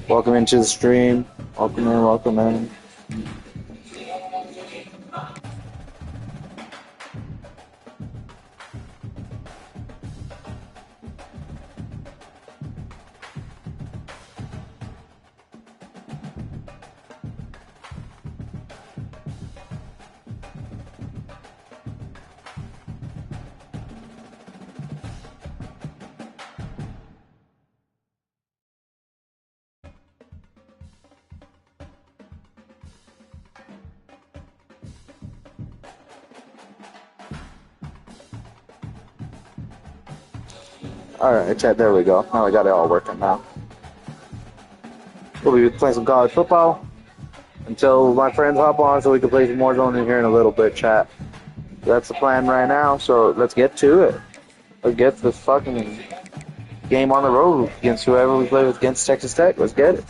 Welcome into the stream. Welcome in, welcome in. Alright, chat, there we go. Now we got it all working now. We'll be playing some college football until my friends hop on so we can play some more zone in here in a little bit, chat. That's the plan right now, so let's get to it. Let's get this fucking game on the road against whoever we play with against Texas Tech. Let's get it.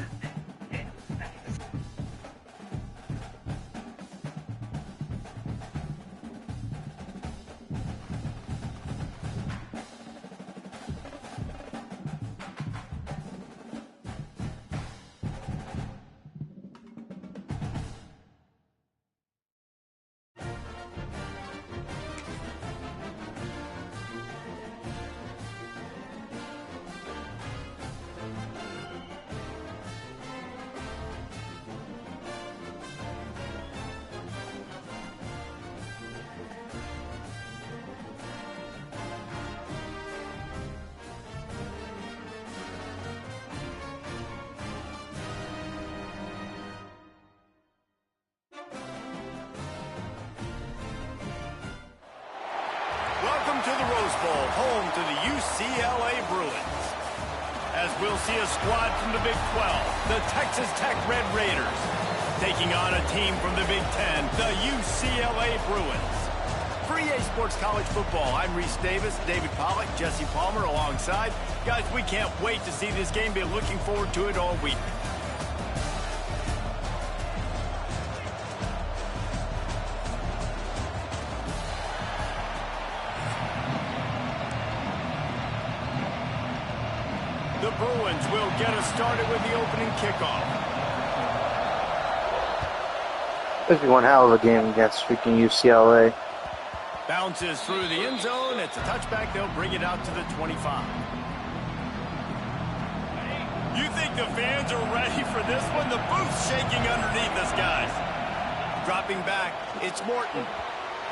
Welcome to the Rose Bowl, home to the UCLA Bruins. As we'll see a squad from the Big 12, the Texas Tech Red Raiders, taking on a team from the Big 10, the UCLA Bruins. For EA Sports College Football, I'm Reese Davis, David Pollack, Jesse Palmer alongside. Guys, we can't wait to see this game. Been looking forward to it all week. The Bruins will get us started with the opening kickoff. This will be one hell of a game against freaking UCLA. Bounces through the end zone. It's a touchback. They'll bring it out to the 25. You think the fans are ready for this one? The booth's shaking underneath us, guys. Dropping back, it's Morton.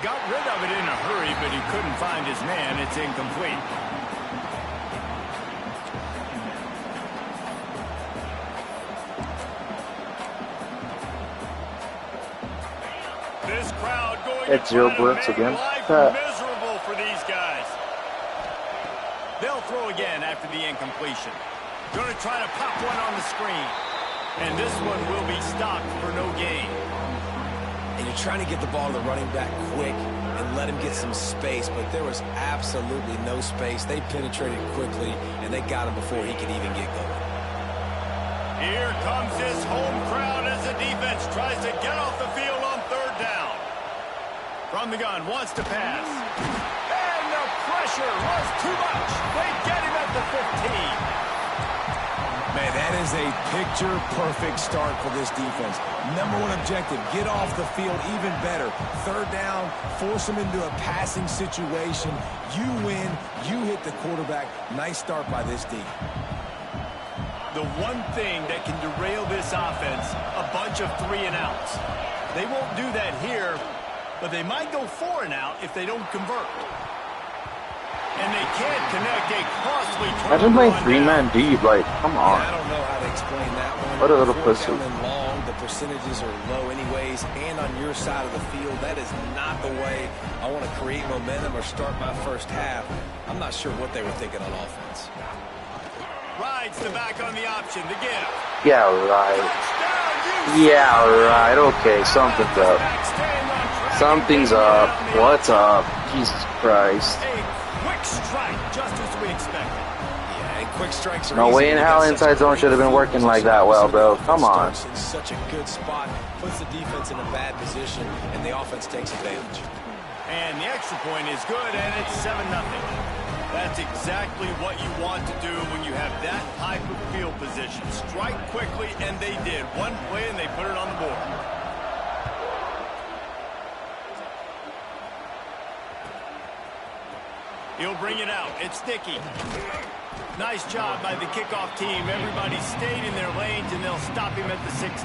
Got rid of it in a hurry, but he couldn't find his man. It's incomplete. This crowd going It's zero to blitz make again. life miserable for these guys. They'll throw again after the incompletion. Going to try to pop one on the screen. And this one will be stopped for no gain. And you're trying to get the ball to the running back quick and let him get some space, but there was absolutely no space. They penetrated quickly, and they got him before he could even get going. Here comes this home crowd as the defense tries to get off the field on third down. From the gun, wants to pass. And the pressure was too much. They get him at the 15. Man, that is a picture-perfect start for this defense. Number one objective, get off the field even better. Third down, force them into a passing situation. You win, you hit the quarterback. Nice start by this D. The one thing that can derail this offense, a bunch of 3-and-outs. They won't do that here, but they might go 4-and-out if they don't convert. And they can't connect a costly I've been playing turnover three-man deep, like, come on. I don't know how to explain that one. What a little Fourth pussy. down and long, the percentages are low anyways, and on your side of the field, that is not the way I want to create momentum or start my first half. I'm not sure what they were thinking on offense. Rides the back on the option to give. Yeah, right. Yeah, right. Okay, something's up. Something's up. What's up? Jesus Christ. A quick strike, just as we expected. Yeah, and quick strikes are No easy way in when you hell got inside such a zone should have been great working field like that well, bro. position. Come on. Starts in such a good spot, puts the defense in a bad position, and the offense takes advantage. And the extra point is good, and it's 7-0. That's exactly what you want to do when you have that type of field position. Strike quickly, and they did. One play, and they put it on the board. He'll bring it out. It's Dickey. Nice job by the kickoff team. Everybody stayed in their lanes, and they'll stop him at the 16.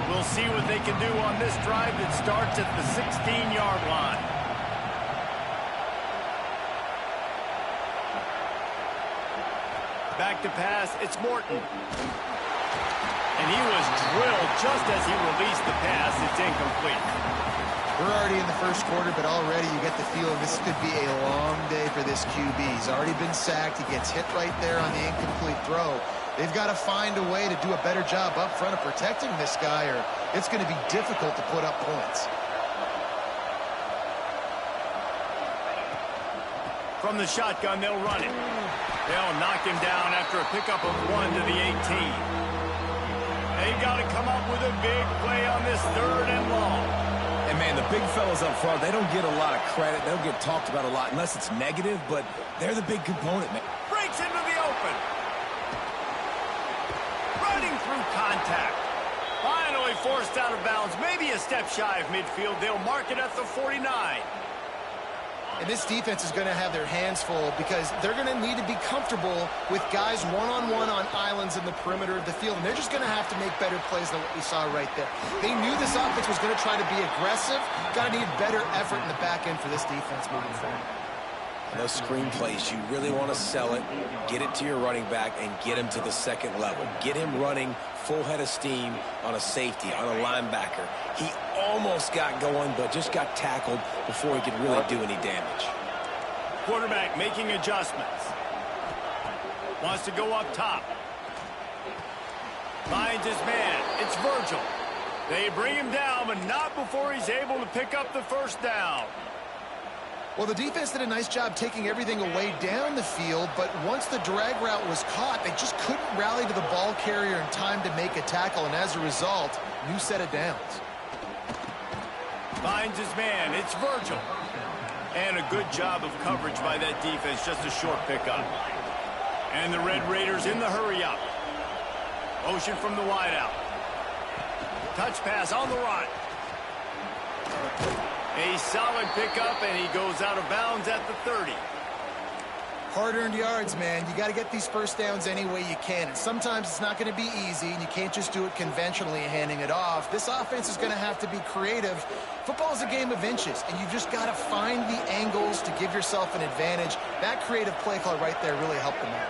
We'll see what they can do on this drive that starts at the 16-yard line. Back to pass, it's Morton. And he was drilled just as he released the pass. It's incomplete. We're already in the first quarter, but already you get the feeling this could be a long day for this QB. He's already been sacked. He gets hit right there on the incomplete throw. They've got to find a way to do a better job up front of protecting this guy, or it's going to be difficult to put up points. From the shotgun, they'll run it. They'll knock him down after a pickup of 1 to the 18. They've got to come up with a big play on this 3rd and long. And, man, the big fellas up front, they don't get a lot of credit. They don't get talked about a lot unless it's negative, but they're the big component, man. Breaks into the open. Running through contact. Finally forced out of bounds. Maybe a step shy of midfield. They'll mark it at the 49. And this defense is going to have their hands full because they're going to need to be comfortable with guys one-on-one on islands in the perimeter of the field. And they're just going to have to make better plays than what we saw right there. They knew this offense was going to try to be aggressive. Got to need better effort in the back end for this defense moving forward. Those screen plays, you really want to sell it, get it to your running back, and get him to the second level. Get him running full head of steam on a safety, on a linebacker. He almost got going, but just got tackled before he could really do any damage. Quarterback making adjustments. Wants to go up top. Finds his man. It's Virgil. They bring him down, but not before he's able to pick up the first down. Well, the defense did a nice job taking everything away down the field, but once the drag route was caught, they just couldn't rally to the ball carrier in time to make a tackle, and as a result, new set of downs. Finds his man. It's Virgil. And a good job of coverage by that defense. Just a short pickup. And the Red Raiders in the hurry up. Motion from the wideout. Touch pass on the run. A solid pickup, and he goes out of bounds at the 30. Hard-earned yards, man. You got to get these first downs any way you can. And sometimes it's not going to be easy, and you can't just do it conventionally handing it off. This offense is going to have to be creative. Football is a game of inches, and you've just got to find the angles to give yourself an advantage. That creative play call right there really helped them out.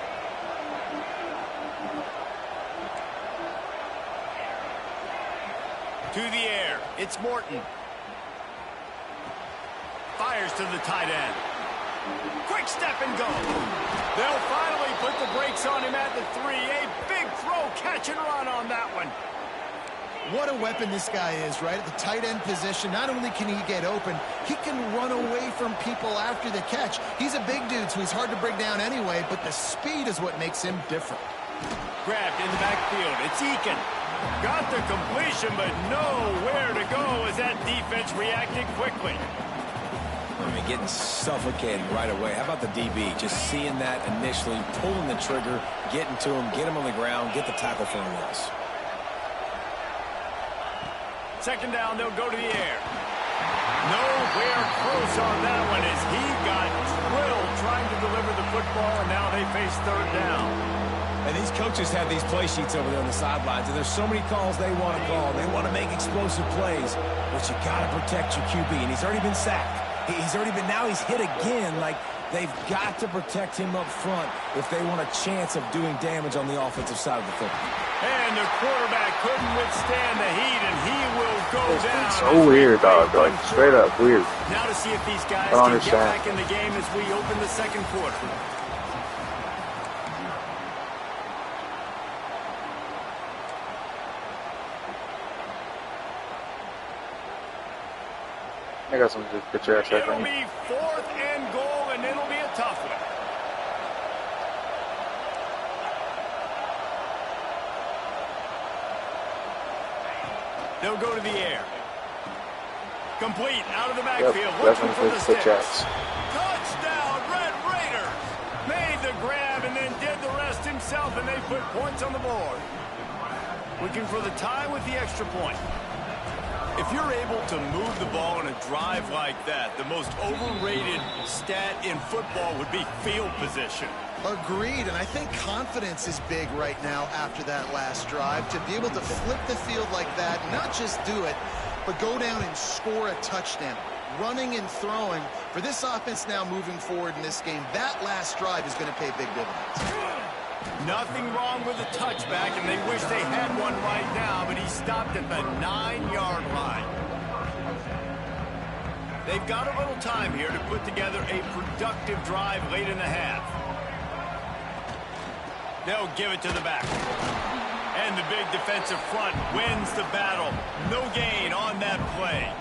To the air. It's Morton. Fires to the tight end. Quick step and go. They'll finally put the brakes on him at the 3. A big throw, catch and run on that one. What a weapon this guy is, right? At the tight end position, not only can he get open, he can run away from people after the catch. He's a big dude, so he's hard to break down anyway, but the speed is what makes him different. Grabbed in the backfield. It's Eakin. Got the completion, but nowhere to go as that defense reacted quickly. I mean, getting suffocated right away. How about the DB? Just seeing that initially, pulling the trigger, getting to him, get him on the ground, get the tackle for a loss. Second down, they'll go to the air. Nowhere close on that one as he got drilled trying to deliver the football, and now they face third down. And these coaches have these play sheets over there on the sidelines, and there's so many calls they want to call. They want to make explosive plays, but you got to protect your QB, and he's already been sacked. He's already been, now he's hit again. Like, they've got to protect him up front if they want a chance of doing damage on the offensive side of the football. And the quarterback couldn't withstand the heat, and he will go down. It's so weird, dog. Like, straight up weird. Now to see if these guys can get back in the game as we open the second quarter. I got some good picture ass. It'll be 4th and goal, and it'll be a tough one. They'll go to the air. Complete out of the backfield. Yep, definitely good pitch outs. Touchdown, Red himself, and they put points on the board. Looking for the tie with the extra point. If you're able to move the ball in a drive like that, the most overrated stat in football would be field position. Agreed, and I think confidence is big right now after that last drive. To be able to flip the field like that, not just do it, but go down and score a touchdown. Running and throwing, for this offense now moving forward in this game, that last drive is going to pay big dividends. Nothing wrong with a touchback, and they wish they had one right now, but he stopped at the 9-yard line. They've got a little time here to put together a productive drive late in the half. They'll give it to the back. And the big defensive front wins the battle. No gain on that play.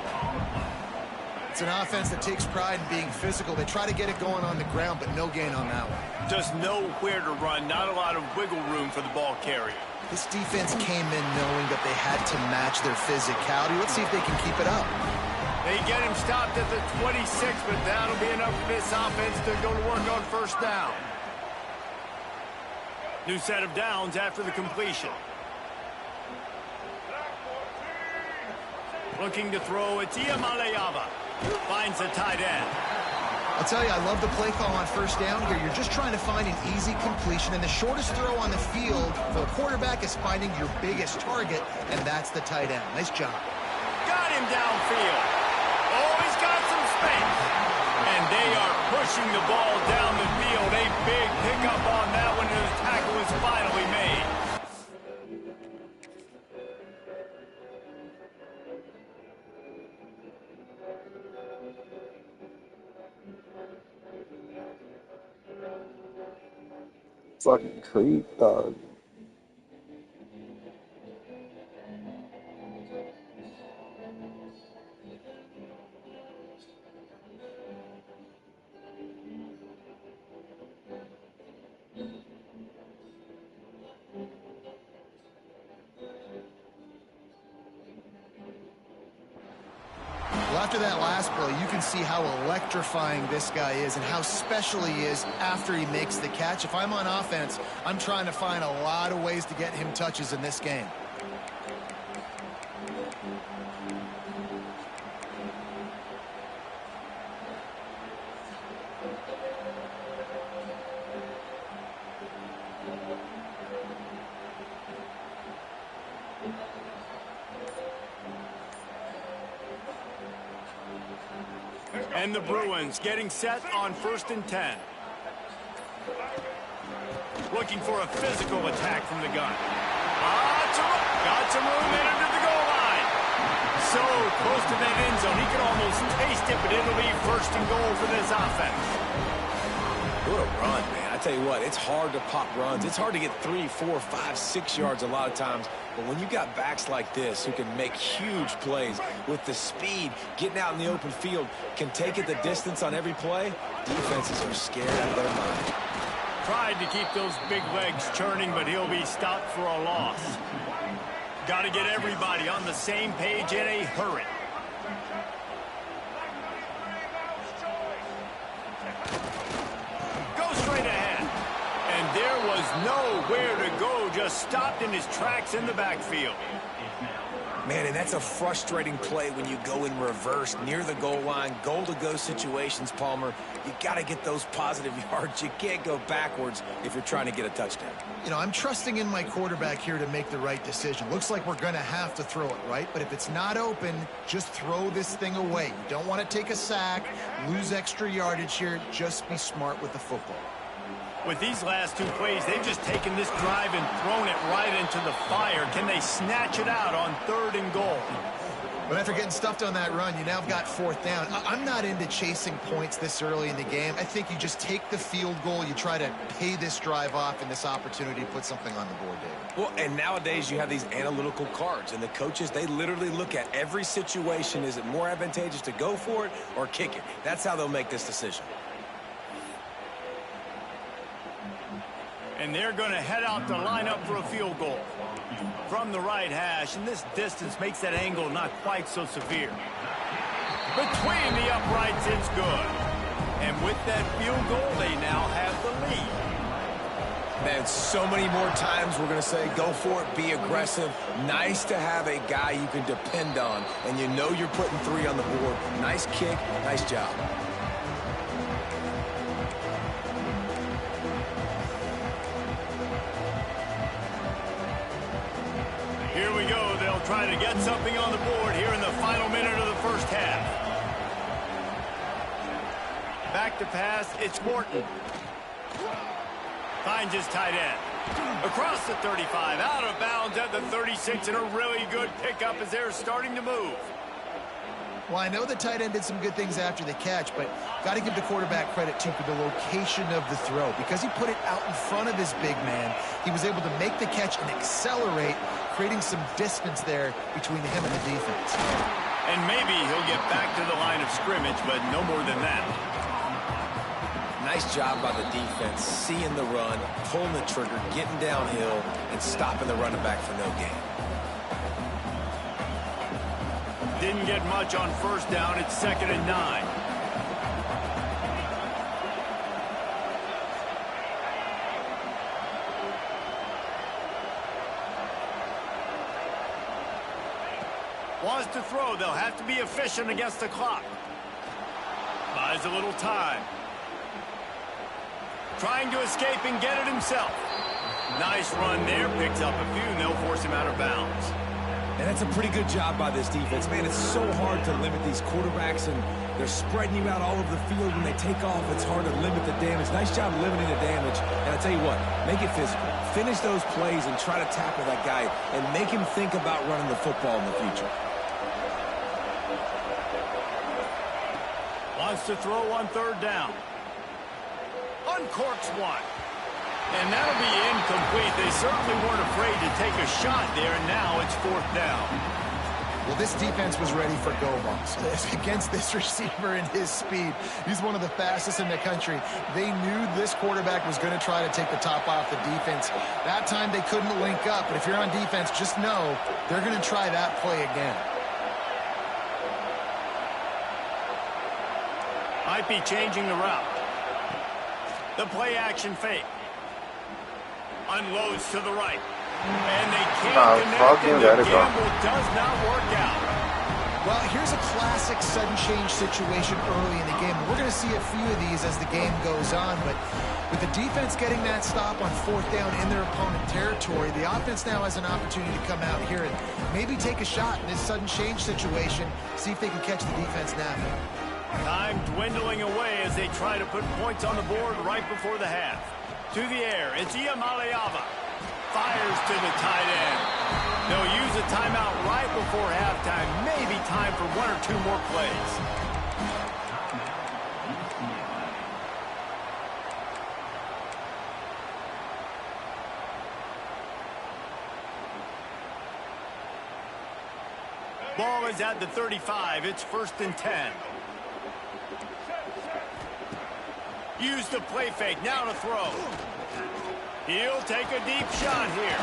It's an offense that takes pride in being physical. They try to get it going on the ground, but no gain on that one. Just nowhere to run, not a lot of wiggle room for the ball carrier. This defense came in knowing that they had to match their physicality. Let's see if they can keep it up. They get him stopped at the 26, but that'll be enough for this offense to go to work on first down. New set of downs after the completion. Looking to throw, it's Iamaleava. Finds the tight end. I'll tell you, I love the play call on first down here. You're just trying to find an easy completion, and the shortest throw on the field for the quarterback is finding your biggest target, and that's the tight end. Nice job. Got him downfield. Oh, he's got some space. And they are pushing the ball down the field. A big pickup on that one, and the tackle is finally made. Fucking creep, dog. Well, after that last play, you can see how electrifying this guy is and how special he is after he makes the catch. If I'm on offense, I'm trying to find a lot of ways to get him touches in this game. And the Bruins getting set on 1st and 10. Looking for a physical attack from the gun. Got some room in under the goal line. So close to that end zone. He could almost taste it, but it'll be 1st and goal for this offense. What a run, man. I tell you what, it's hard to pop runs. It's hard to get 3, 4, 5, 6 yards a lot of times. But when you got backs like this who can make huge plays with the speed, getting out in the open field, can take it the distance on every play, defenses are scared out of their mind. Tried to keep those big legs churning, but he'll be stopped for a loss. Got to get everybody on the same page in a hurry. Go straight ahead. And there was nowhere to go, just stopped in his tracks in the backfield. Man, and that's a frustrating play when you go in reverse near the goal line, goal-to-go situations, Palmer. You got to get those positive yards. You can't go backwards if you're trying to get a touchdown. You know, I'm trusting in my quarterback here to make the right decision. Looks like we're going to have to throw it, right? But if it's not open, just throw this thing away. You don't want to take a sack, lose extra yardage here. Just be smart with the football. With these last two plays, they've just taken this drive and thrown it right into the fire. Can they snatch it out on 3rd and goal? But after getting stuffed on that run, you now have got 4th down. I'm not into chasing points this early in the game. I think you just take the field goal. You try to pay this drive off and this opportunity to put something on the board, David. Well, and nowadays you have these analytical cards, and the coaches, they literally look at every situation. Is it more advantageous to go for it or kick it? That's how they'll make this decision. And they're going to head out to line up for a field goal from the right hash, and this distance makes that angle not quite so severe. Between the uprights, it's good. And with that field goal, they now have the lead. Man, so many more times we're going to say, go for it, be aggressive. Nice to have a guy you can depend on, and you know you're putting 3 on the board. Nice kick, nice job. Here we go. They'll try to get something on the board here in the final minute of the first half. Back to pass, it's Morton. Finds his tight end. Across the 35, out of bounds at the 36, and a really good pickup as they're starting to move. Well, I know the tight end did some good things after the catch, but got to give the quarterback credit, too, for the location of the throw. Because he put it out in front of his big man, he was able to make the catch and accelerate, creating some distance there between him and the defense. And maybe he'll get back to the line of scrimmage, but no more than that. Nice job by the defense, seeing the run, pulling the trigger, getting downhill, and stopping the running back for no gain. Didn't get much on first down. It's 2nd and 9. Wants to throw. They'll have to be efficient against the clock. Buys a little time. Trying to escape and get it himself. Nice run there. Picks up a few, and they'll force him out of bounds. And that's a pretty good job by this defense. Man, it's so hard to limit these quarterbacks, and they're spreading you out all over the field. When they take off, it's hard to limit the damage. Nice job limiting the damage. And I tell you what, make it physical. Finish those plays and try to tackle that guy and make him think about running the football in the future. Wants to throw on 3rd down. Uncorks one. And that'll be incomplete. They certainly weren't afraid to take a shot there, and now it's 4th down. Well, this defense was ready for go-balls. Against this receiver and his speed, he's one of the fastest in the country. They knew this quarterback was going to try to take the top off the defense. That time they couldn't link up, but if you're on defense, just know they're going to try that play again. Might be changing the route. The play action fake. Unloads to the right. And they can't connect, and the gamble does not work out. Well, here's a classic sudden change situation early in the game. We're going to see a few of these as the game goes on, but with the defense getting that stop on 4th down in their opponent territory, the offense now has an opportunity to come out here and maybe take a shot in this sudden change situation, see if they can catch the defense napping. Time dwindling away as they try to put points on the board right before the half. To the air, it's Iamaleava. Fires to the tight end. They'll use a timeout right before halftime. Maybe time for 1 or 2 more plays. Ball is at the 35. It's 1st and 10. Use the play fake. Now to throw. He'll take a deep shot here.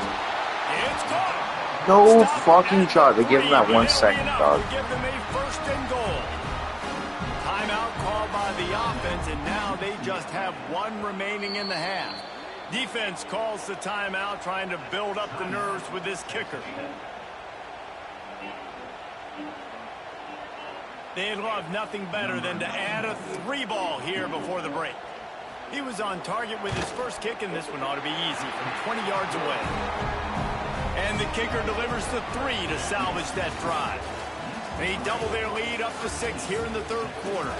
It's caught. No fucking shot. They give him that 1 second, dog. Give them a 1st and goal. Timeout called by the offense, and now they just have 1 remaining in the half. Defense calls the timeout, trying to build up the nerves with this kicker. They'd love nothing better than to add a 3 ball here before the break. He was on target with his first kick, and this one ought to be easy from 20 yards away. And the kicker delivers the 3 to salvage that drive. They double their lead up to 6 here in the 3rd quarter.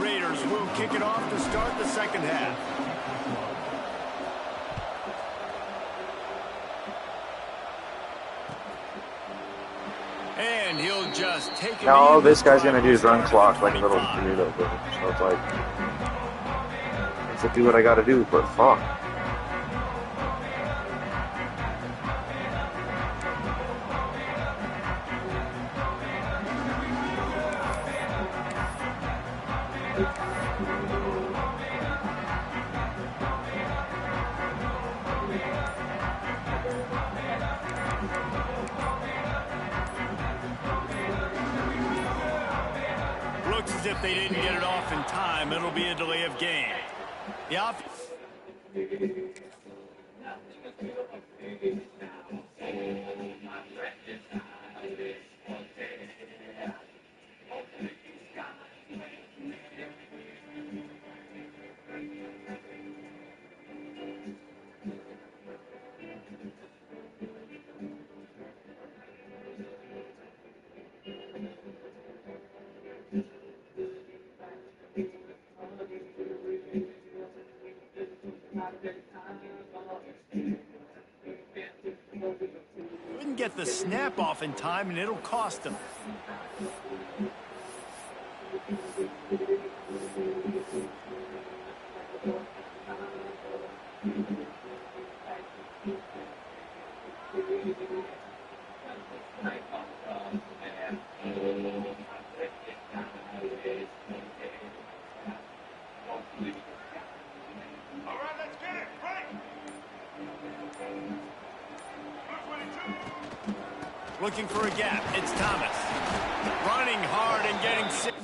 Raiders will kick it off to start the 2nd half. And he'll just take it. Now all this guy's gonna do is run clock like a little burrito, bro. So it's like, I have to do what I gotta do, but fuck. looks as if they didn't get it off in time. It'll be a delay of game. The offense. Couldn't get the snap off in time, and it'll cost them. Looking for a gap. It's Thomas. Running hard and getting sick.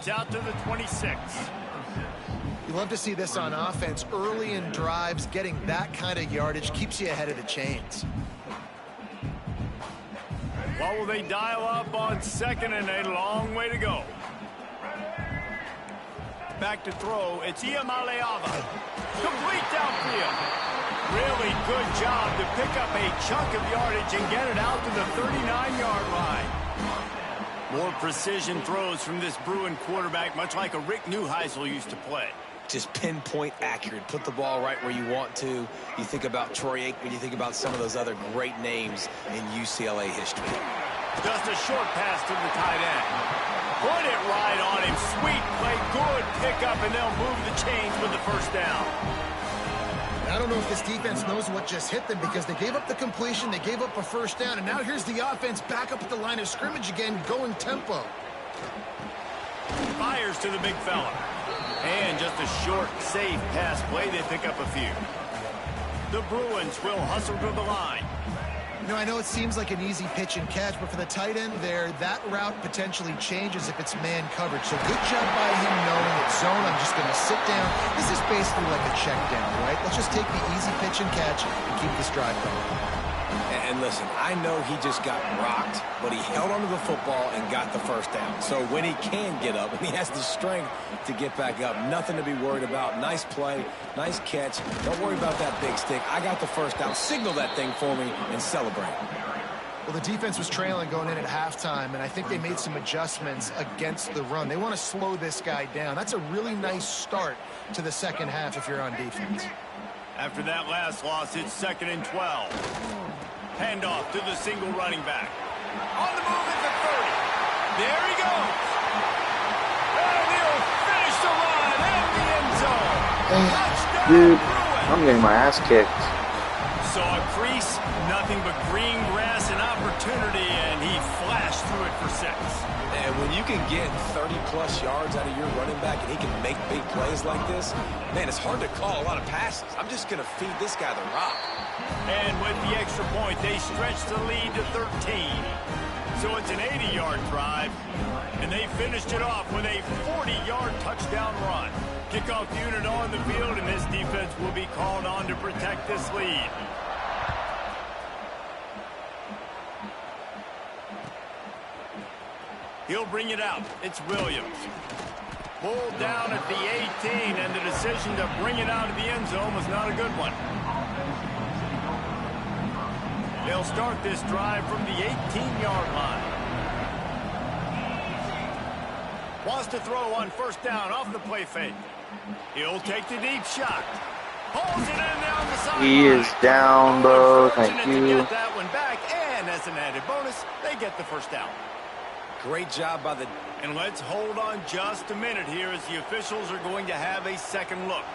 Out to the 26. You love to see this on offense. Early in drives, getting that kind of yardage keeps you ahead of the chains. What will they dial up on 2nd and a long way to go? Back to throw. It's Iamaleava. Complete downfield. Really good job to pick up a chunk of yardage and get it out to the 39-yard line. More precision throws from this Bruin quarterback, much like a Rick Neuheisel used to play. Just pinpoint accurate. Put the ball right where you want to. You think about Troy Aikman, you think about some of those other great names in UCLA history. Just a short pass to the tight end. Put it right on him. Sweet play, good pickup, and they'll move the chains with the first down. I don't know if this defense knows what just hit them because they gave up the completion, they gave up a first down, and now here's the offense back up at the line of scrimmage again, going tempo. Fires to the big fella. And just a short, safe pass play, they pick up a few. The Bruins will hustle to the line. You know, I know it seems like an easy pitch and catch, but for the tight end there, that route potentially changes if it's man coverage. So good job by him knowing it's zone. I'm just going to sit down. This is basically like a check down, right? Let's just take the easy pitch and catch and keep this drive going. And listen, I know he just got rocked, but he held onto the football and got the first down. So when he can get up, and he has the strength to get back up, nothing to be worried about. Nice play, nice catch. Don't worry about that big stick. I got the first down. Signal that thing for me and celebrate. Well, the defense was trailing going in at halftime, and I think they made some adjustments against the run. They want to slow this guy down. That's a really nice start to the second half if you're on defense. After that last loss, it's 2nd and 12. Handoff to the single running back. On the move at the 30. There he goes. And he'll finish the run in the end zone. Touchdown, Dude, Bruins. I'm getting my ass kicked. Saw a crease, nothing but green grass and opportunity, and he flashed through it for 6. And when you can get 30-plus yards out of your running back and he can make big plays like this, man, it's hard to call a lot of passes. I'm just going to feed this guy the rock. And with the extra point, they stretch the lead to 13. So it's an 80-yard drive, and they finished it off with a 40-yard touchdown run. Kickoff unit on the field, and this defense will be called on to protect this lead. He'll bring it out. It's Williams. Pulled down at the 18, and the decision to bring it out of the end zone was not a good one. They'll start this drive from the 18-yard line. Wants to throw on first down off the play fake. He'll take the deep shot. Pulls it in down the sideline. He is down, bro. Thank you. To get that one back, and as an added bonus, they get the first down. Great job by the... And let's hold on just a minute here as the officials are going to have a second look.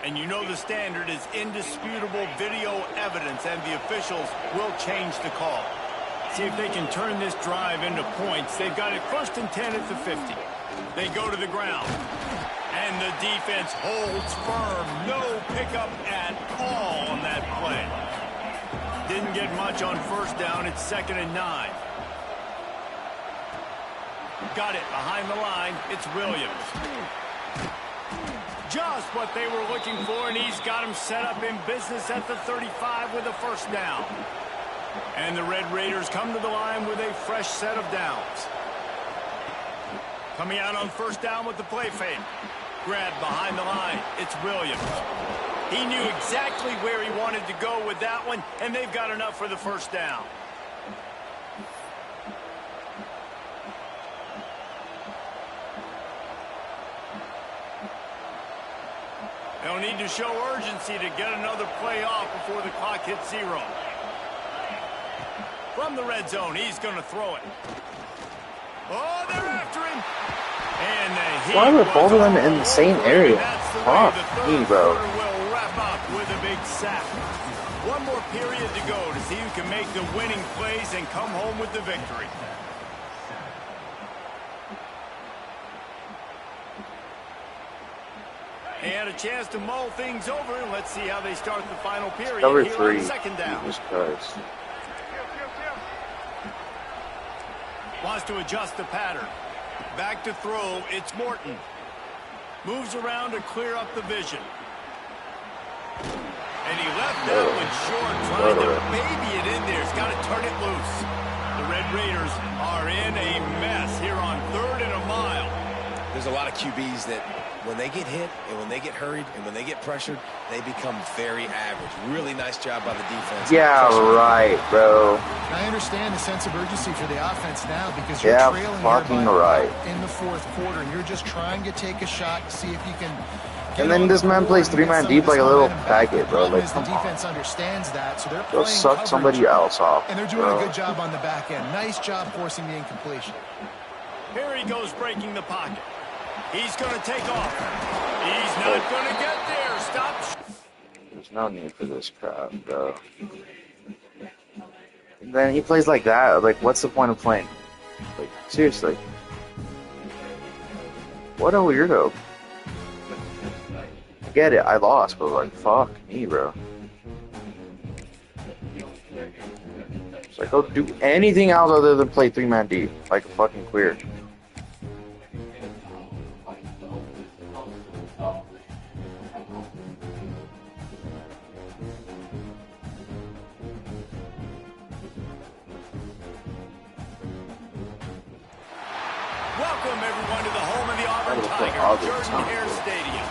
And you know the standard is indisputable video evidence, and the officials will change the call. See if they can turn this drive into points. They've got it 1st and 10 at the 50. They go to the ground. And the defense holds firm. No pickup at all on that play. Didn't get much on first down. It's 2nd and 9. Got it behind the line. It's Williams. Just what they were looking for, and he's got him set up in business at the 35 with a first down. And the Red Raiders come to the line with a fresh set of downs. Coming out on first down with the play fake. Grab behind the line. It's Williams. He knew exactly where he wanted to go with that one, and they've got enough for the first down. They'll need to show urgency to get another play off before the clock hits 0. From the red zone, he's going to throw it. Oh, they're after him. And why were both of them in the same area? Fuck me, bro. Will wrap up with a big sack. One more period to go to see who can make the winning plays and come home with the victory. And a chance to mull things over. Let's see how they start the final period. Cover here 3. On second down. Jesus Christ. Wants to adjust the pattern. Back to throw. It's Morton. Moves around to clear up the vision. And he left that one short, trying to baby it in there. He's got to turn it loose. The Red Raiders are in a mess here on 3rd and a mile. There's a lot of QBs that when they get hit and when they get hurried and when they get pressured, they become very average. Really nice job by the defense. Yeah, right, bro. I understand the sense of urgency for the offense now because you're Yeah, trailing fucking right. in the 4th quarter, and you're just trying to take a shot to see if you can. And then this man plays 3-man deep like a little packet, bro. Like, the come defense on. understands that, so they're Go playing suck coverage, somebody else off, and they're doing bro. a good job on the back end. Nice job forcing the incompletion. Here he goes breaking the pocket. He's going to take off. He's not going to get there. Stop. There's no need for this crap, bro. And then he plays like that. Like, what's the point of playing? Like, seriously. What a weirdo. I get it, I lost, but like, fuck me, bro. It's like, go do anything else other than play 3-man deep. Like a fucking queer. Welcome, everyone, to the home of the Auburn Tigers, Jordan-Hare Stadium.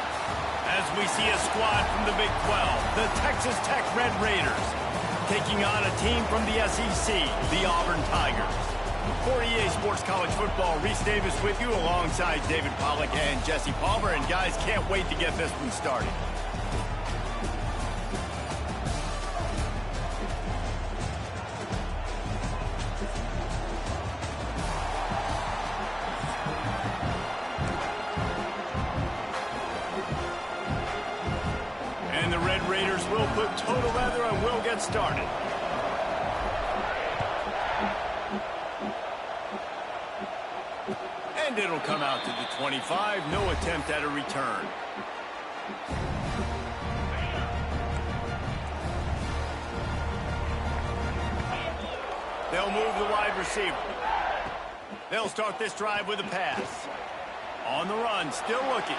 As we see a squad from the Big 12, the Texas Tech Red Raiders, taking on a team from the SEC, the Auburn Tigers. For EA Sports College Football, Reese Davis with you alongside David Pollack and Jesse Palmer. And guys, can't wait to get this one started. And the Red Raiders will put toe to leather and will get started. And it'll come out to the 25. No attempt at a return. They'll move the wide receiver. They'll start this drive with a pass. On the run, still looking.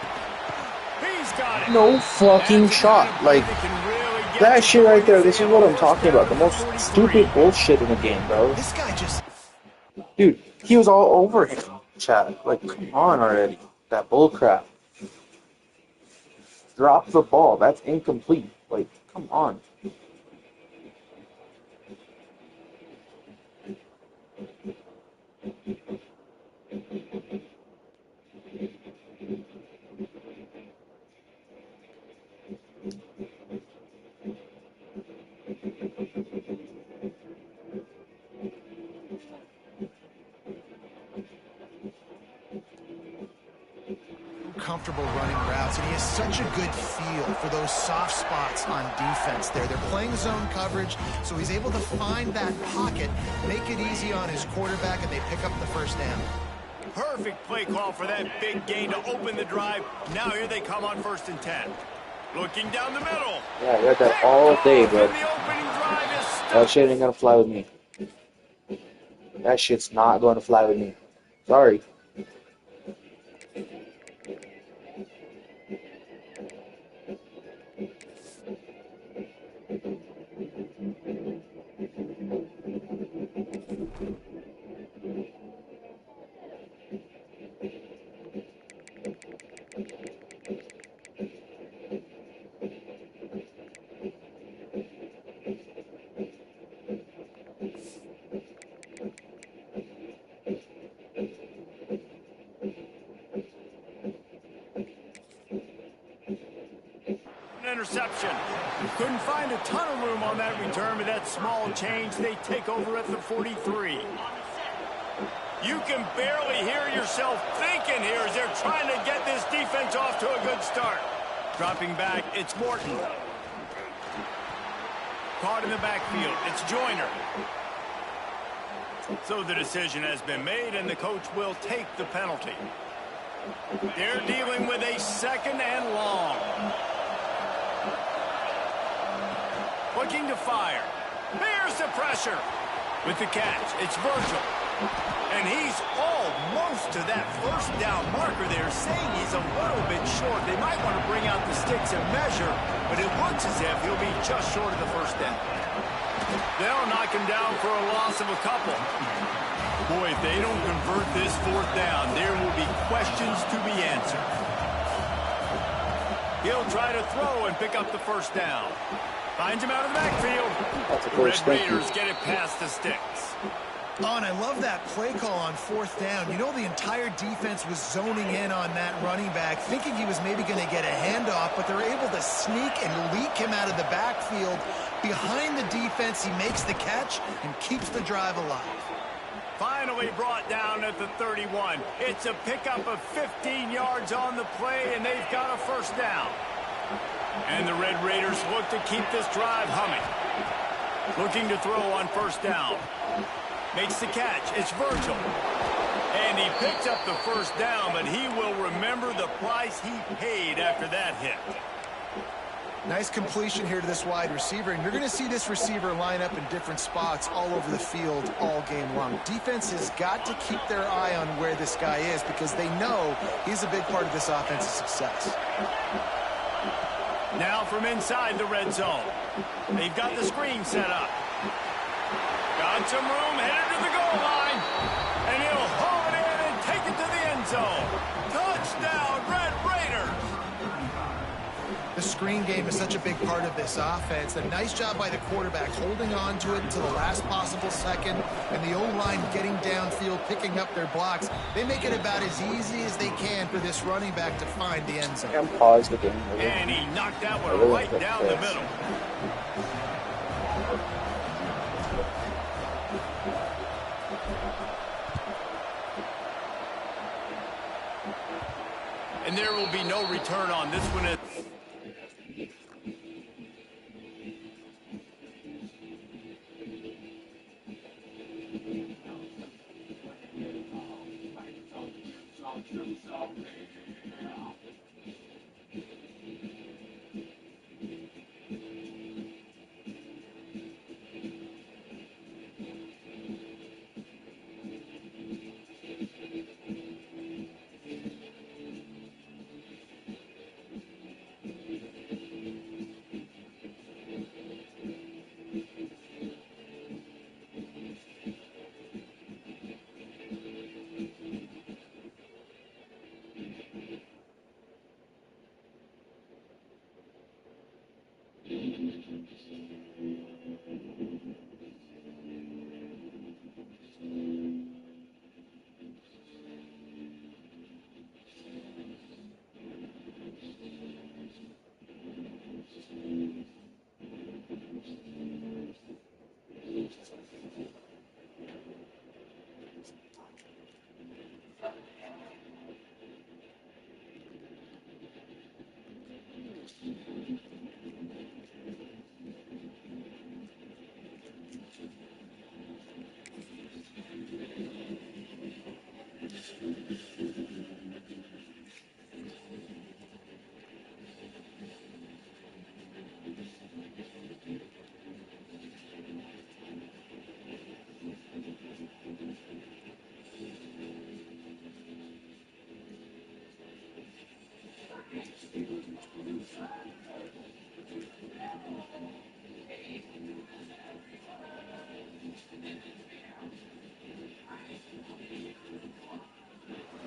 He's got it. No fucking shot. Like, they can really gets That it shit going right there, as this they is have what a I'm first talking down about. The at the most 43. stupid bullshit in the game, bro. This guy just... Dude, he was all over him, chat. Like, come on already. That bull crap. Drop the ball. That's incomplete. Like, come on. comfortable running routes, and he has such a good feel for those soft spots on defense there. They're playing zone coverage, so he's able to find that pocket, make it easy on his quarterback, and they pick up the first down. Perfect play call for that big gain to open the drive. Now here they come on 1st and 10. Looking down the middle. Yeah, I read that all day, bro. The opening drive is That shit ain't gonna fly with me. That shit's not gonna fly with me. Sorry. interception. Couldn't find a ton of room on that return, but that small change, they take over at the 43. You can barely hear yourself thinking here as they're trying to get this defense off to a good start. Dropping back, it's Morton. Caught in the backfield, it's Joyner. So the decision has been made, and the coach will take the penalty. They're dealing with a 2nd and long. Looking to fire. Here's the pressure. With the catch, it's Virgil. And he's almost to that first down marker there, saying he's a little bit short. They might want to bring out the sticks and measure, but it looks as if he'll be just short of the first down. They'll knock him down for a loss of a couple. Boy, if they don't convert this 4th down, there will be questions to be answered. He'll try to throw and pick up the first down. Finds him out of the backfield. The Red Raiders get it past the sticks. Oh, and I love that play call on 4th down. You know, the entire defense was zoning in on that running back, thinking he was maybe going to get a handoff, but they're able to sneak and leak him out of the backfield. Behind the defense, he makes the catch and keeps the drive alive. Finally brought down at the 31. It's a pickup of 15 yards on the play, and they've got a first down. And the Red Raiders look to keep this drive humming. Looking to throw on 1st down. Makes the catch. It's Virgil. And he picks up the first down, but he will remember the price he paid after that hit. Nice completion here to this wide receiver, and you're going to see this receiver line up in different spots all over the field all game long. Defense has got to keep their eye on where this guy is because they know he's a big part of this offense's success. Now from inside the red zone. They've got the screen set up. Got some room, headed to the goal line. And he'll haul it in and take it to the end zone. Touchdown, Red Raiders! The screen game is such a big part of this offense. A nice job by the quarterback holding on to it until the last possible second, and the O-line getting downfield, picking up their blocks. They make it about as easy as they can for this running back to find the end zone. I'm pause the game. And he knocked that one right down the middle. And there will be no return on this one.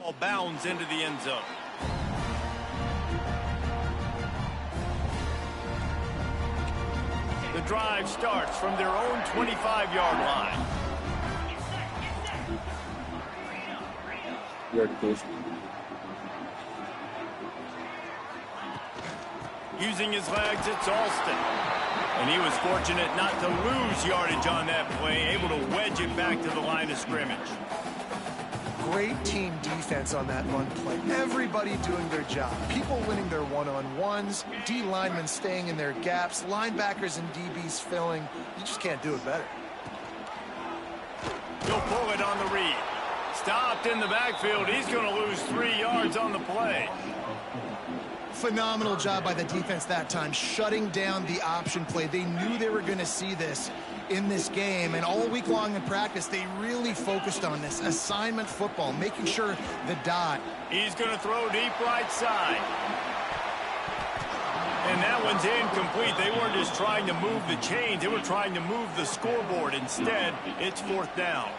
Ball bounds into the end zone. The drive starts from their own 25-yard line. Using his legs, it's Alston. And he was fortunate not to lose yardage on that play, able to wedge it back to the line of scrimmage. Great team defense on that run play. Everybody doing their job. People winning their one-on-ones, D linemen staying in their gaps, linebackers and DBs filling. You just can't do it better. He'll pull it on the read. Stopped in the backfield. He's going to lose 3 yards on the play. Phenomenal job by the defense that time, shutting down the option play. They knew they were going to see this in this game, and all week long in practice, they really focused on this assignment football, making sure the dot. He's going to throw deep right side. And that one's incomplete. They weren't just trying to move the chains. They were trying to move the scoreboard. Instead, it's 4th down.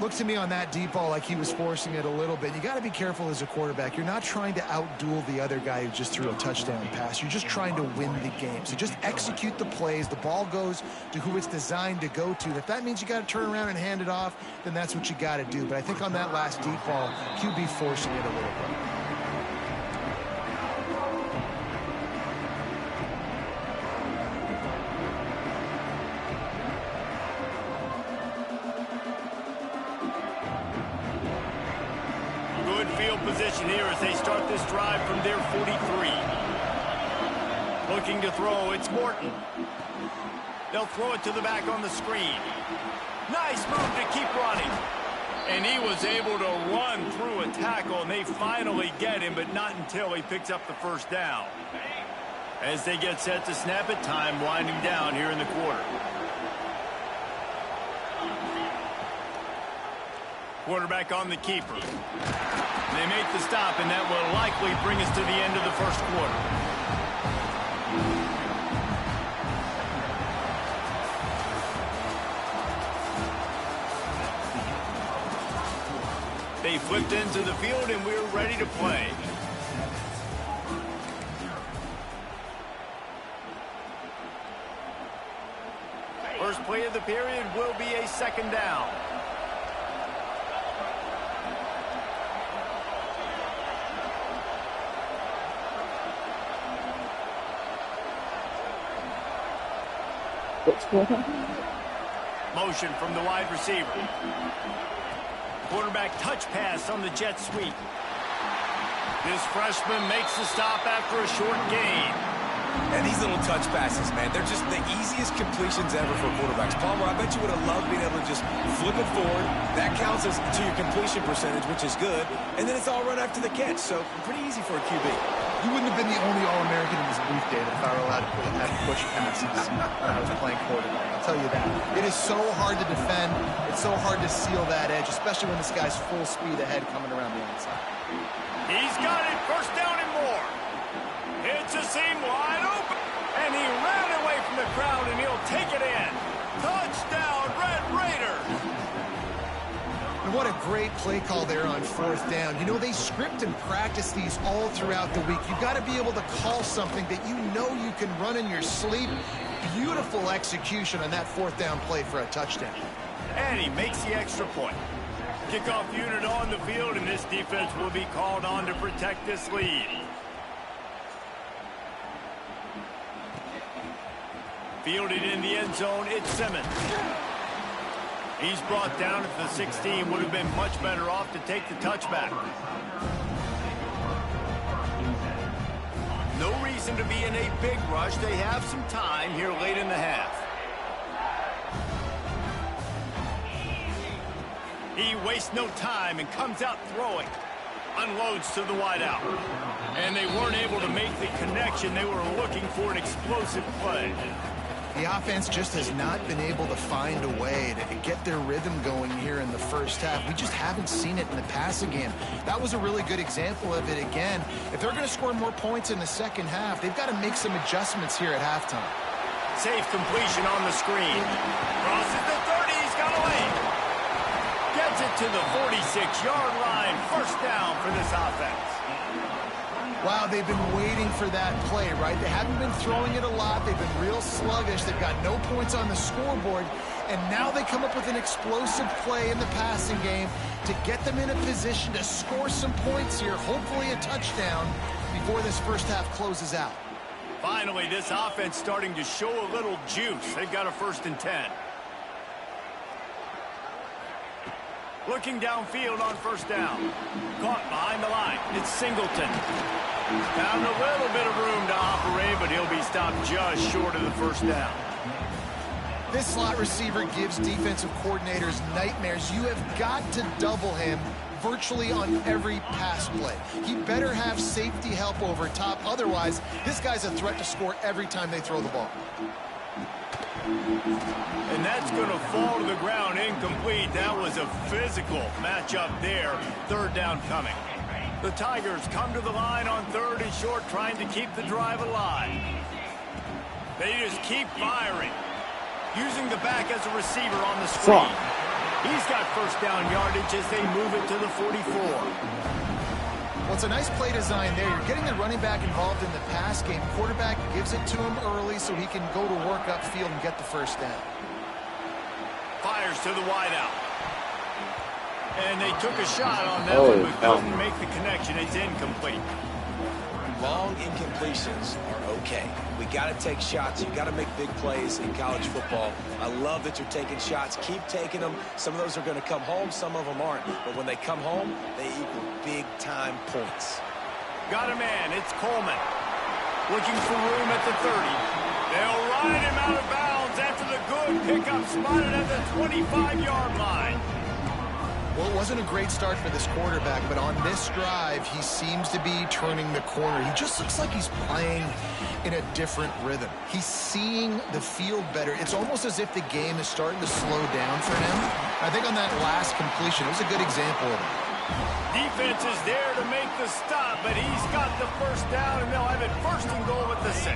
Looks to me on that deep ball like he was forcing it a little bit. You got to be careful as a quarterback. You're not trying to outduel the other guy who just threw a touchdown pass. You're just trying to win the game. So just execute the plays. The ball goes to who it's designed to go to. If that means you got to turn around and hand it off, then that's what you got to do. But I think on that last deep ball, QB forcing it a little bit. Position here as they start this drive from their 43. Looking to throw, it's Morton. They'll throw it to the back on the screen. Nice move to keep running. And he was able to run through a tackle, and they finally get him, but not until he picks up the 1st down. As they get set to snap it, time winding down here in the quarter. Quarterback on the keeper. They make the stop, and that will likely bring us to the end of the 1st quarter. They flipped into the field, and we're ready to play. First play of the period will be a 2nd down. Motion from the wide receiver. Quarterback touch pass on the jet sweep. This freshman makes the stop after a short gain. And these little touch passes, man, they're just the easiest completions ever for quarterbacks. Palmer, I bet you would have loved being able to just flip it forward. That counts as to your completion percentage, which is good. And then it's all run after the catch, so pretty easy for a QB. You wouldn't have been the only All-American in this booth, David, if I were allowed to have push passes when I was playing quarterback. I'll tell you that. It is so hard to defend. It's so hard to seal that edge, especially when this guy's full speed ahead coming around the outside. He's got it. 1st down and more. It's a seam wide open. And he ran away from the crowd, and he'll take it in. Touchdown, Red Raiders. And what a great play call there on 4th down. You know, they script and practice these all throughout the week. You've got to be able to call something that you know you can run in your sleep. Beautiful execution on that 4th down play for a touchdown. And he makes the extra point. Kickoff unit on the field, and this defense will be called on to protect this lead. Fielded in the end zone, it's Simmons. He's brought down at the 16. Would have been much better off to take the touchback. No reason to be in a big rush. They have some time here late in the half. He wastes no time and comes out throwing. Unloads to the wideout. And they weren't able to make the connection. They were looking for an explosive play. The offense just has not been able to find a way to get their rhythm going here in the first half. We just haven't seen it in the passing game. That was a really good example of it again. If they're going to score more points in the second half, they've got to make some adjustments here at halftime. Safe completion on the screen. Crosses the 30. He's got away. Gets it to the 46-yard line. First down for this offense. Wow, they've been waiting for that play, right? They haven't been throwing it a lot. They've been real sluggish. They've got no points on the scoreboard. And now they come up with an explosive play in the passing game to get them in a position to score some points here, hopefully a touchdown, before this first half closes out. Finally, this offense starting to show a little juice. They've got a 1st and 10. Looking downfield on first down. Caught behind the line. It's Singleton. Found a little bit of room to operate, but he'll be stopped just short of the first down. This slot receiver gives defensive coordinators nightmares. You have got to double him virtually on every pass play. He better have safety help over top. Otherwise, this guy's a threat to score every time they throw the ball. And that's going to fall to the ground incomplete. That was a physical matchup there. 3rd down coming. The Tigers come to the line on 3rd and short, trying to keep the drive alive. They just keep firing. Using the back as a receiver on the screen. He's got first down yardage as they move it to the 44. Well, it's a nice play design there. You're getting the running back involved in the pass game. Quarterback gives it to him early so he can go to work upfield and get the first down. Fires to the wideout. And they took a shot on that one, but couldn't make the connection. It's incomplete. Long incompletions are okay. We got to take shots. You got to make big plays in college football. I love that you're taking shots. Keep taking them. Some of those are going to come home. Some of them aren't. But when they come home, they equal big-time points. Got a man. It's Coleman. Looking for room at the 30. They'll ride him out of bounds after the good pickup spotted at the 25-yard line. Well, it wasn't a great start for this quarterback, but on this drive, he seems to be turning the corner. He just looks like he's playing in a different rhythm. He's seeing the field better. It's almost as if the game is starting to slow down for him. I think on that last completion, it was a good example of it. Defense is there to make the stop, but he's got the first down, and they'll have it 1st and goal at the 6.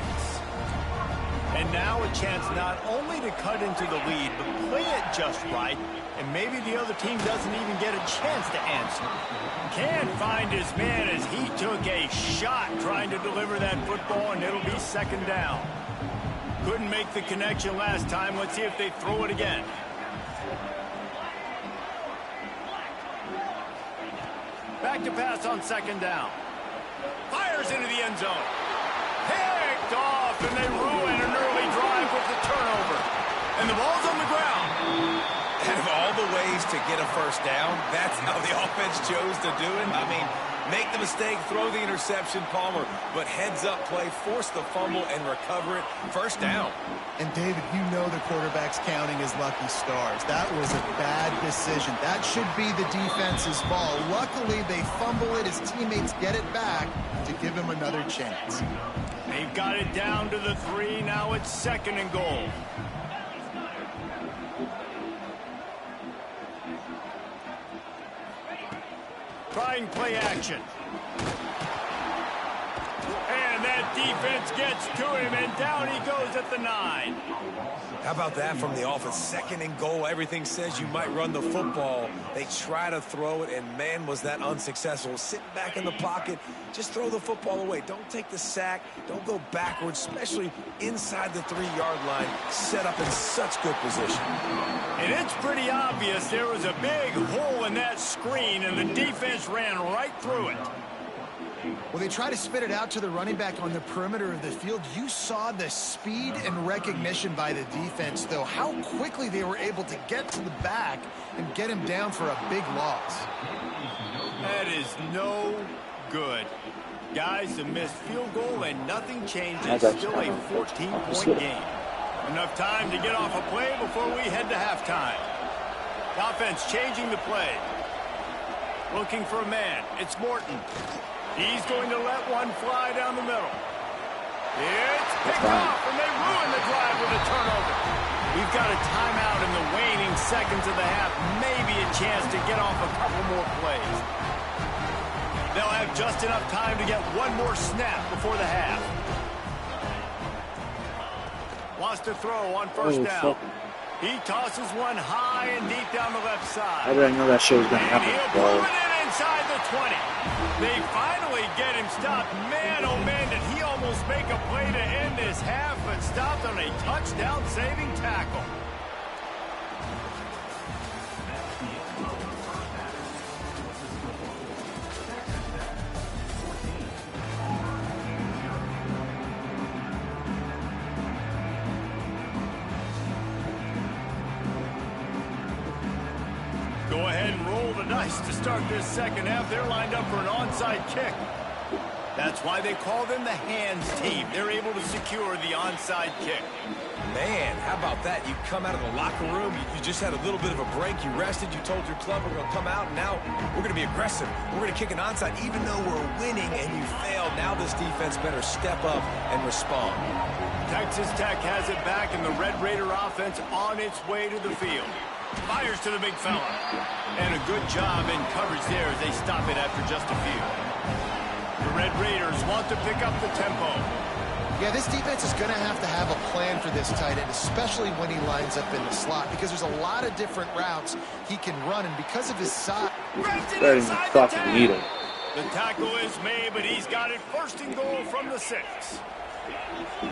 And now a chance not only to cut into the lead, but play it just right, and maybe the other team doesn't even get a chance to answer. Can't find his man as he took a shot trying to deliver that football, and it'll be 2nd down. Couldn't make the connection last time. Let's see if they throw it again. Back to pass on 2nd down. Fires into the end zone. Picked off, and they ruin an early drive with the turnover. And the ball's on the ground. Out of all the ways to get a first down, that's how the offense chose to do it. I mean, make the mistake, throw the interception, Palmer, but heads-up play, force the fumble, and recover it. 1st down. And, David, you know the quarterback's counting his lucky stars. That was a bad decision. That should be the defense's ball. Luckily, they fumble it. His teammates get it back to give him another chance. They've got it down to the 3. Now it's 2nd and goal. Trying play action. And that defense gets to him, and down he goes at the 9. How about that from the offense? 2nd and goal. Everything says you might run the football. They try to throw it, and man, was that unsuccessful. Sitting back in the pocket, just throw the football away. Don't take the sack. Don't go backwards, especially inside the 3-yard line. Set up in such good position. And it's pretty obvious there was a big hole in that screen, and the defense ran right through it. Well, they try to spit it out to the running back on the perimeter of the field. You saw the speed and recognition by the defense, though. How quickly they were able to get to the back and get him down for a big loss. That is no good. Guys, a missed field goal and nothing changes. Still a 14-point game. Enough time to get off a play before we head to halftime. The offense changing the play. Looking for a man. It's Morton. He's going to let one fly down the middle. It's picked off, and they ruin the drive with a turnover. We've got a timeout in the waning seconds of the half. Maybe a chance to get off a couple more plays. They'll have just enough time to get one more snap before the half. Wants to throw on first down. He tosses one high and deep down the left side. How did I know that shit was going to And happen? he'll move it in inside the 20. They finally get him stopped. Man, oh man, did he almost make a play to end this half, but stopped on a touchdown-saving tackle. Go ahead and roll the dice to start this second half. They're lined up for an onside kick. That's why they call them the hands team. They're able to secure the onside kick. Man, how about that? You come out of the locker room, you just had a little bit of a break, you rested, you told your club we're going to come out, and now we're going to be aggressive. We're going to kick an onside even though we're winning and you failed. Now this defense better step up and respond. Texas Tech has it back, and the Red Raider offense on its way to the field. Fires to the big fella. And a good job in coverage there as they stop it after just a few. The Red Raiders want to pick up the tempo. Yeah, this defense is going to have a plan for this tight end, especially when he lines up in the slot, because there's a lot of different routes he can run, and because of his size... Better than fucking need him. The tackle is made, but he's got it first and goal from the 6.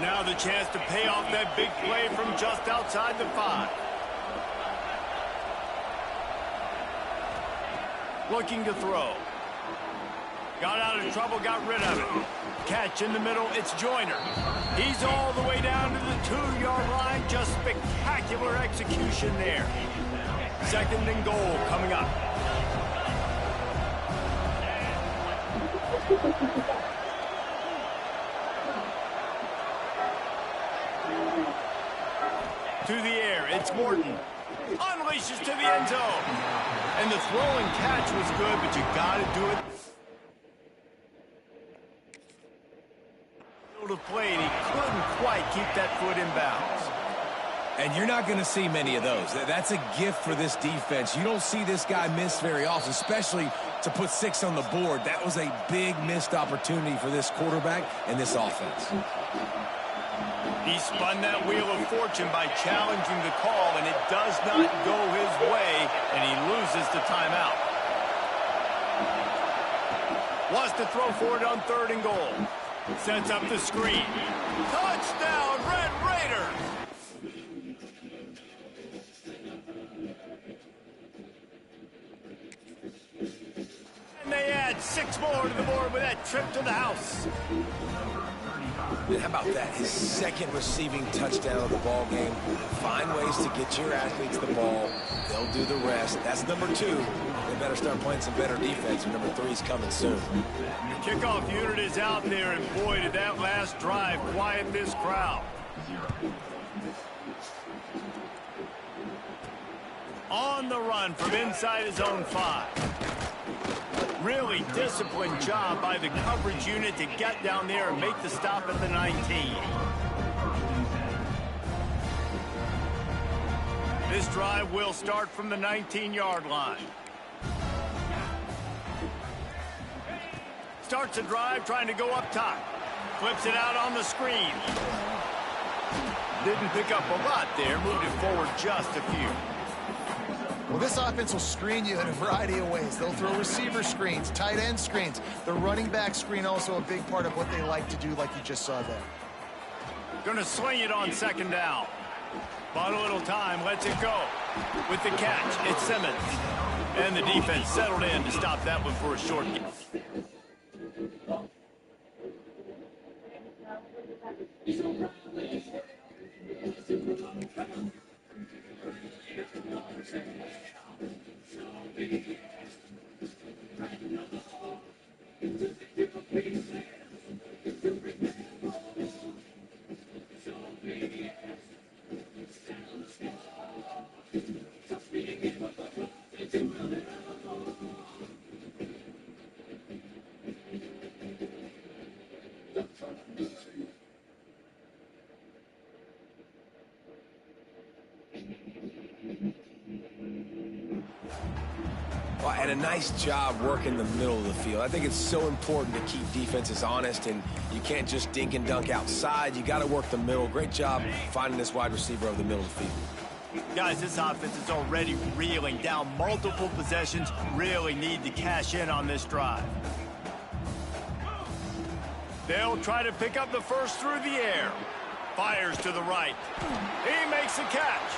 Now the chance to pay off that big play from just outside the 5. Looking to throw. Got out of trouble, got rid of it. Catch in the middle, it's Joyner. He's all the way down to the 2-yard line. Just spectacular execution there. Second and goal coming up. To the air, it's Morton. Unleashes to the end zone. And the throwing catch was good, but you got to do it. Of play, and he couldn't quite keep that foot in bounds. And you're not going to see many of those. That's a gift for this defense. You don't see this guy miss very often, especially to put 6 on the board. That was a big missed opportunity for this quarterback and this offense. He spun that wheel of fortune by challenging the call, and it does not go his way, and he loses the timeout. Wants to throw for it on 3rd and goal. Sets up the screen. Touchdown, Red Raiders! And they add 6 more to the board with that trip to the house. How about that? His 2nd receiving touchdown of the ball game. Find ways to get your athletes the ball. They'll do the rest. That's number 2. They better start playing some better defense. Number 3's coming soon. The kickoff unit is out there, and boy, did that last drive quiet this crowd. On the run from inside his own 5. Really disciplined job by the coverage unit to get down there and make the stop at the 19. This drive will start from the 19-yard line. Starts a drive trying to go up top. Flips it out on the screen. Didn't pick up a lot there. Moved it forward just a few. Well, this offense will screen you in a variety of ways. They'll throw receiver screens, tight end screens. The running back screen also a big part of what they like to do, like you just saw there. Gonna swing it on 2nd down. Bought a little time, lets it go. With the catch, it's Simmons. And the defense settled in to stop that one for a short game. and a nice job working the middle of the field. I think it's so important to keep defenses honest, and you can't just dink and dunk outside. You got to work the middle. Great job finding this wide receiver over the middle of the field. Guys, this offense is already reeling down multiple possessions. Really need to cash in on this drive. They'll try to pick up the first through the air. Fires to the right. He makes a catch.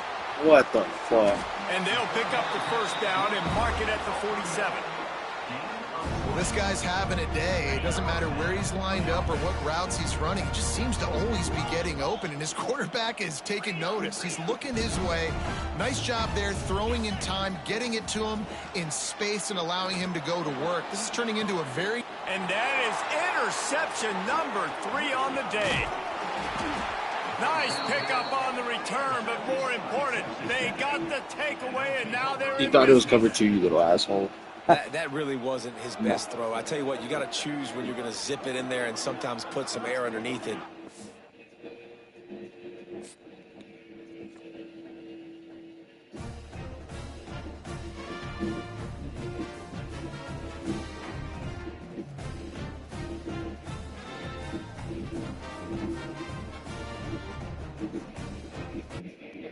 What the fuck? And they'll pick up the first down and mark it at the 47. Well, this guy's having a day. It doesn't matter where he's lined up or what routes he's running. He just seems to always be getting open, and his quarterback is taking notice. He's looking his way. Nice job there, throwing in time, getting it to him in space and allowing him to go to work. This is turning into a very... And that is interception number 3 on the day. Nice pickup on the return, but more important, they got the takeaway, and now they're You thought it was cover 2, you little asshole. That really wasn't his best throw. I tell you what, you got to choose when you're going to zip it in there and sometimes put some air underneath it.